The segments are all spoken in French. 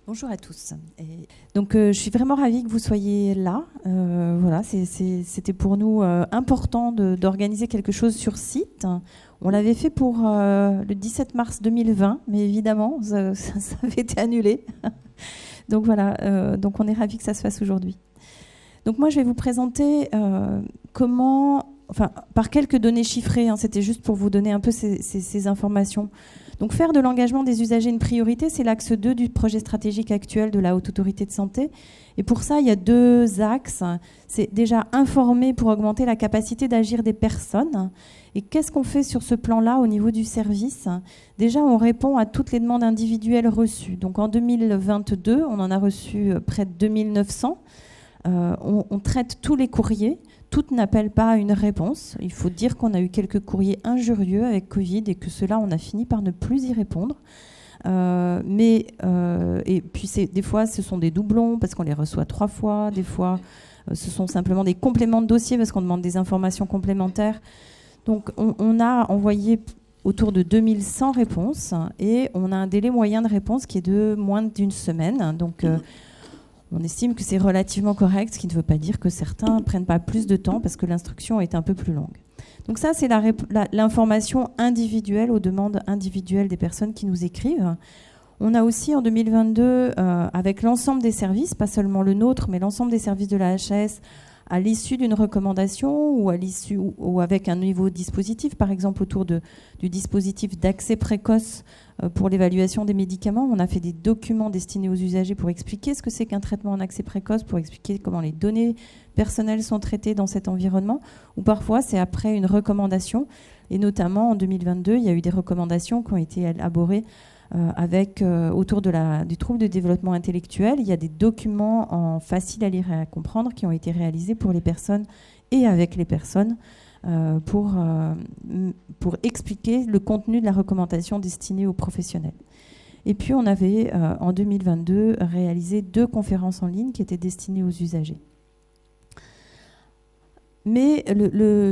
Bonjour à tous. Donc, je suis vraiment ravie que vous soyez là. Voilà, c'était pour nous important d'organiser quelque chose sur site. On l'avait fait pour le 17 mars 2020, mais évidemment, ça avait été annulé. Donc voilà, donc on est ravis que ça se fasse aujourd'hui. Donc moi, je vais vous présenter par quelques données chiffrées, hein, c'était juste pour vous donner un peu ces informations. Donc faire de l'engagement des usagers une priorité, c'est l'axe 2 du projet stratégique actuel de la Haute Autorité de Santé. Et pour ça, il y a deux axes. C'est déjà informer pour augmenter la capacité d'agir des personnes. Et qu'est-ce qu'on fait sur ce plan-là au niveau du service? Déjà, on répond à toutes les demandes individuelles reçues. Donc en 2022, on en a reçu près de 2900. On traite tous les courriers. Toutes n'appellent pas à une réponse. Il faut dire qu'on a eu quelques courriers injurieux avec Covid et que cela, on a fini par ne plus y répondre. Et puis, des fois, ce sont des doublons parce qu'on les reçoit 3 fois. Des fois, ce sont simplement des compléments de dossier parce qu'on demande des informations complémentaires. Donc, on a envoyé autour de 2100 réponses et on a un délai moyen de réponse qui est de moins d'une semaine. Donc, on estime que c'est relativement correct, ce qui ne veut pas dire que certains ne prennent pas plus de temps parce que l'instruction est un peu plus longue. Donc ça, c'est l'information individuelle aux demandes individuelles des personnes qui nous écrivent. On a aussi en 2022, avec l'ensemble des services, pas seulement le nôtre, mais l'ensemble des services de la HAS, à l'issue d'une recommandation ou avec un nouveau dispositif, par exemple autour du dispositif d'accès précoce pour l'évaluation des médicaments. On a fait des documents destinés aux usagers pour expliquer ce que c'est qu'un traitement en accès précoce, pour expliquer comment les données personnelles sont traitées dans cet environnement, ou parfois c'est après une recommandation. Et notamment en 2022, il y a eu des recommandations qui ont été élaborées autour du trouble de développement intellectuel. Il y a des documents faciles à lire et à comprendre qui ont été réalisés pour les personnes et avec les personnes pour expliquer le contenu de la recommandation destinée aux professionnels. Et puis on avait en 2022 réalisé 2 conférences en ligne qui étaient destinées aux usagers. Mais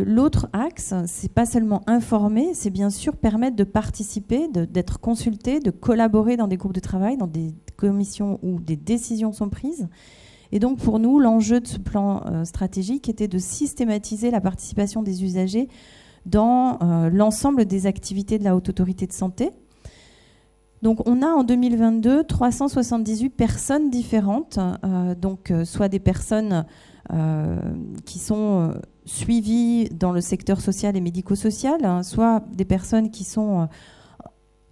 l'autre axe, c'est pas seulement informer, c'est bien sûr permettre de participer, d'être consulté, de collaborer dans des groupes de travail, dans des commissions où des décisions sont prises. Et donc pour nous, l'enjeu de ce plan stratégique était de systématiser la participation des usagers dans l'ensemble des activités de la Haute Autorité de Santé. Donc on a en 2022 378 personnes différentes, soit des personnes qui sont suivies dans le secteur social et médico-social, hein, soit des personnes qui sont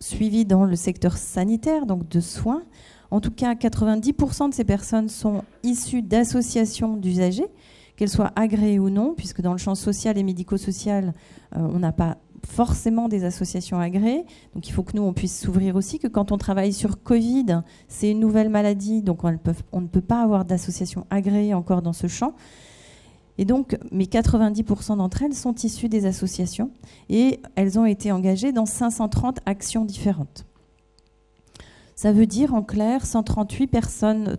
suivies dans le secteur sanitaire, donc de soins. En tout cas, 90% de ces personnes sont issues d'associations d'usagers, qu'elles soient agréées ou non, puisque dans le champ social et médico-social, on n'a pas forcément des associations agréées. Donc il faut que nous, on puisse s'ouvrir aussi, que quand on travaille sur Covid, c'est une nouvelle maladie, donc on ne peut pas avoir d'association agréée encore dans ce champ. Et donc, mais 90% d'entre elles sont issues des associations et elles ont été engagées dans 530 actions différentes. Ça veut dire en clair 138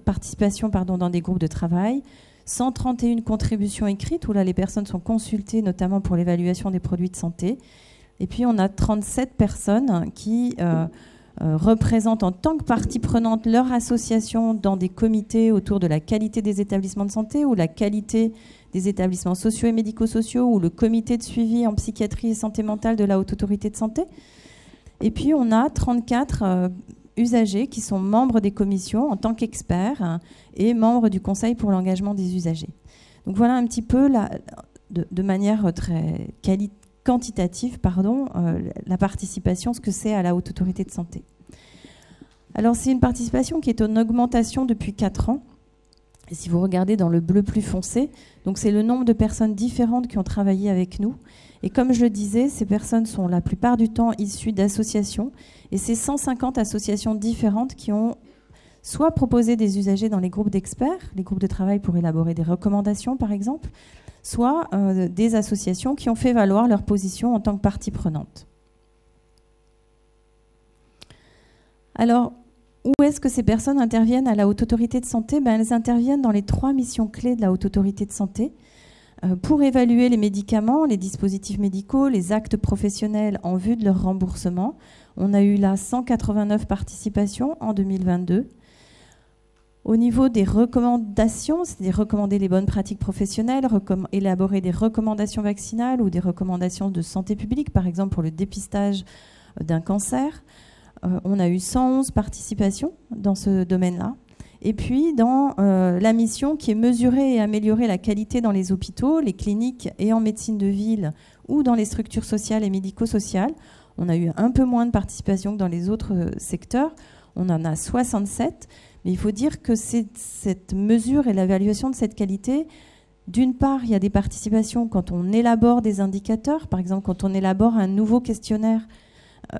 participations dans des groupes de travail, 131 contributions écrites où là les personnes sont consultées notamment pour l'évaluation des produits de santé. Et puis on a 37 personnes qui représentent en tant que partie prenante leur association dans des comités autour de la qualité des établissements de santé ou la qualité des établissements sociaux et médico-sociaux ou le comité de suivi en psychiatrie et santé mentale de la Haute Autorité de Santé. Et puis on a 34 usagers qui sont membres des commissions en tant qu'experts et membres du Conseil pour l'engagement des usagers. Donc voilà un petit peu de manière très quantitative, la participation, ce que c'est à la Haute Autorité de Santé. Alors c'est une participation qui est en augmentation depuis 4 ans. Et si vous regardez dans le bleu plus foncé, donc c'est le nombre de personnes différentes qui ont travaillé avec nous. Et comme je le disais, ces personnes sont la plupart du temps issues d'associations. Et c'est 150 associations différentes qui ont soit proposé des usagers dans les groupes d'experts, les groupes de travail pour élaborer des recommandations par exemple, soit des associations qui ont fait valoir leur position en tant que partie prenante. Alors, où est-ce que ces personnes interviennent à la Haute Autorité de Santé? Elles interviennent dans les 3 missions clés de la Haute Autorité de Santé pour évaluer les médicaments, les dispositifs médicaux, les actes professionnels en vue de leur remboursement. On a eu là 189 participations en 2022. Au niveau des recommandations, c'est-à-dire recommander les bonnes pratiques professionnelles, élaborer des recommandations vaccinales ou des recommandations de santé publique, par exemple pour le dépistage d'un cancer. On a eu 111 participations dans ce domaine-là. Et puis dans la mission qui est mesurer et améliorer la qualité dans les hôpitaux, les cliniques et en médecine de ville ou dans les structures sociales et médico-sociales, on a eu un peu moins de participation que dans les autres secteurs. On en a 67. Mais il faut dire que cette mesure et l'évaluation de cette qualité, d'une part, il y a des participations quand on élabore des indicateurs. Par exemple, quand on élabore un nouveau questionnaire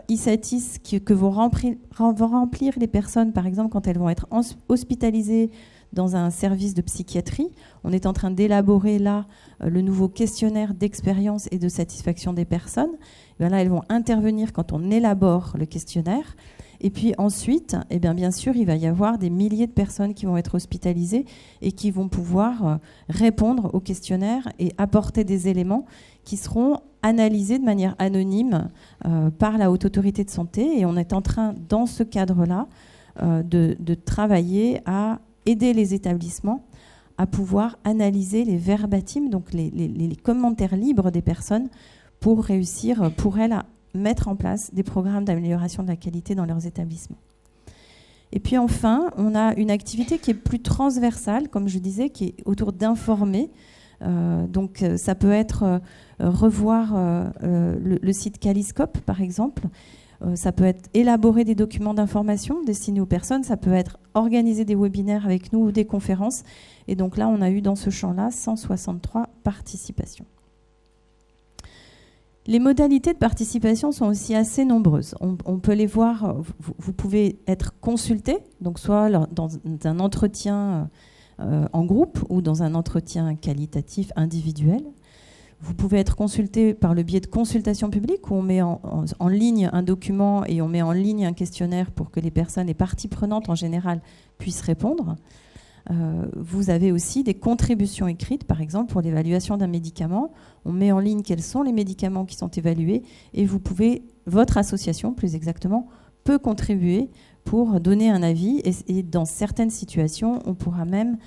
ISATIS que vont remplir les personnes, par exemple, quand elles vont être hospitalisées dans un service de psychiatrie. On est en train d'élaborer là le nouveau questionnaire d'expérience et de satisfaction des personnes. Et bien là, elles vont intervenir quand on élabore le questionnaire. Et puis ensuite, eh bien sûr, il va y avoir des milliers de personnes qui vont être hospitalisées et qui vont pouvoir répondre au questionnaire et apporter des éléments qui seront analysés de manière anonyme par la Haute Autorité de Santé. Et on est en train, dans ce cadre-là, de travailler à aider les établissements à pouvoir analyser les verbatims, donc les commentaires libres des personnes, pour réussir, pour elles, à mettre en place des programmes d'amélioration de la qualité dans leurs établissements. Et puis enfin, on a une activité qui est plus transversale, comme je disais, qui est autour d'informer. Donc ça peut être revoir le site Caliscope, par exemple. Ça peut être élaborer des documents d'information destinés aux personnes. Ça peut être organiser des webinaires avec nous ou des conférences. Et donc là, on a eu dans ce champ-là 163 participations. Les modalités de participation sont aussi assez nombreuses. On peut les voir, vous pouvez être consulté, donc soit dans un entretien en groupe ou dans un entretien qualitatif individuel. Vous pouvez être consulté par le biais de consultations publiques où on met en ligne un document et on met en ligne un questionnaire pour que les personnes, les parties prenantes en général, puissent répondre. Vous avez aussi des contributions écrites, par exemple pour l'évaluation d'un médicament. On met en ligne quels sont les médicaments qui sont évalués et vous pouvez, votre association plus exactement, peut contribuer pour donner un avis et dans certaines situations, on pourra même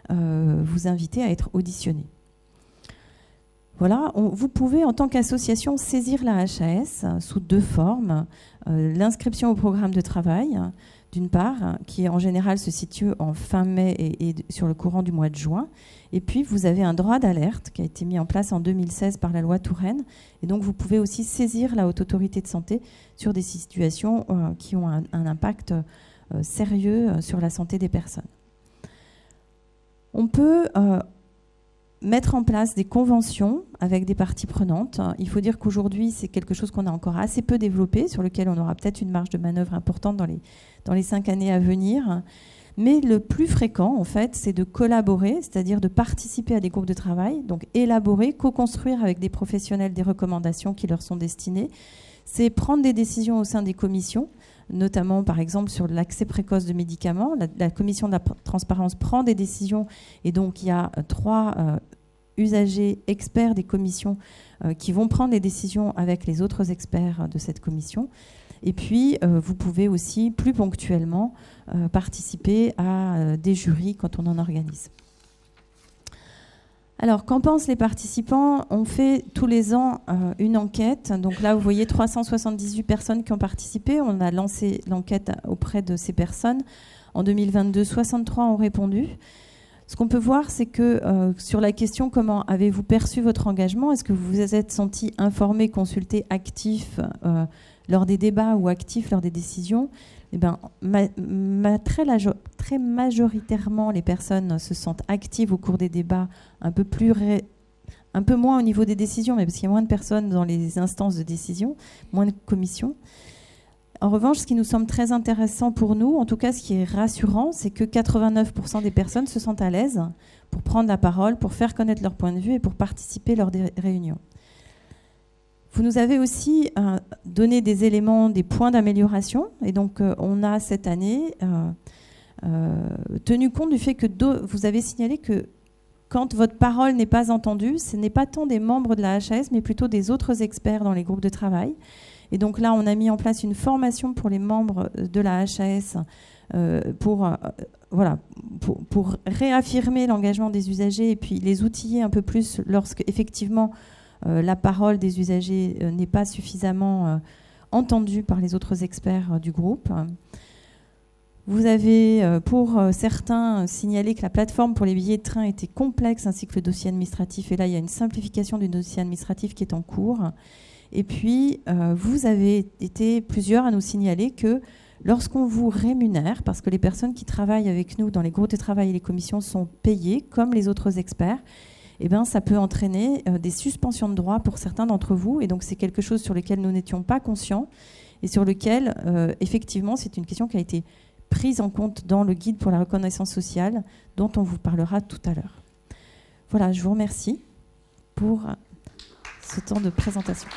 vous inviter à être auditionné. Voilà, vous pouvez en tant qu'association saisir la HAS sous deux formes. L'inscription au programme de travail, d'une part, qui en général se situe en fin mai et sur le courant du mois de juin. Et puis, vous avez un droit d'alerte qui a été mis en place en 2016 par la loi Touraine. Et donc, vous pouvez aussi saisir la Haute Autorité de Santé sur des situations qui ont un impact sérieux sur la santé des personnes. On peut mettre en place des conventions avec des parties prenantes. Il faut dire qu'aujourd'hui, c'est quelque chose qu'on a encore assez peu développé, sur lequel on aura peut-être une marge de manœuvre importante dans les 5 années à venir. Mais le plus fréquent, en fait, c'est de collaborer, c'est-à-dire de participer à des groupes de travail, donc élaborer, co-construire avec des professionnels des recommandations qui leur sont destinées. C'est prendre des décisions au sein des commissions, notamment par exemple sur l'accès précoce de médicaments. La commission de la transparence prend des décisions et donc il y a 3 usagers experts des commissions qui vont prendre des décisions avec les autres experts de cette commission. Et puis vous pouvez aussi plus ponctuellement participer à des jurys quand on en organise. Alors, qu'en pensent les participants? On fait tous les ans une enquête. Donc là, vous voyez 378 personnes qui ont participé. On a lancé l'enquête auprès de ces personnes. En 2022, 63 ont répondu. Ce qu'on peut voir, c'est que sur la question « Comment avez-vous perçu votre engagement ?» Est-ce que vous vous êtes senti informé, consulté, actif lors des débats ou actif lors des décisions? Eh bien, très majoritairement, les personnes se sentent actives au cours des débats, un peu moins au niveau des décisions, mais parce qu'il y a moins de personnes dans les instances de décision, moins de commissions. En revanche, ce qui nous semble très intéressant pour nous, en tout cas ce qui est rassurant, c'est que 89% des personnes se sentent à l'aise pour prendre la parole, pour faire connaître leur point de vue et pour participer lors des réunions. Vous nous avez aussi donné des éléments, des points d'amélioration. Et donc, on a cette année tenu compte du fait que vous avez signalé que quand votre parole n'est pas entendue, ce n'est pas tant des membres de la HAS, mais plutôt des autres experts dans les groupes de travail. Et donc là, on a mis en place une formation pour les membres de la HAS pour voilà, pour réaffirmer l'engagement des usagers et puis les outiller un peu plus lorsque effectivement la parole des usagers n'est pas suffisamment entendue par les autres experts du groupe. Vous avez, pour certains, signalé que la plateforme pour les billets de train était complexe ainsi que le dossier administratif. Et là, il y a une simplification du dossier administratif qui est en cours. Et puis, vous avez été plusieurs à nous signaler que lorsqu'on vous rémunère, parce que les personnes qui travaillent avec nous dans les groupes de travail et les commissions sont payées comme les autres experts, eh bien, ça peut entraîner des suspensions de droits pour certains d'entre vous. Et donc, c'est quelque chose sur lequel nous n'étions pas conscients et sur lequel, effectivement, c'est une question qui a été prise en compte dans le guide pour la reconnaissance sociale dont on vous parlera tout à l'heure. Voilà, je vous remercie pour ce temps de présentation.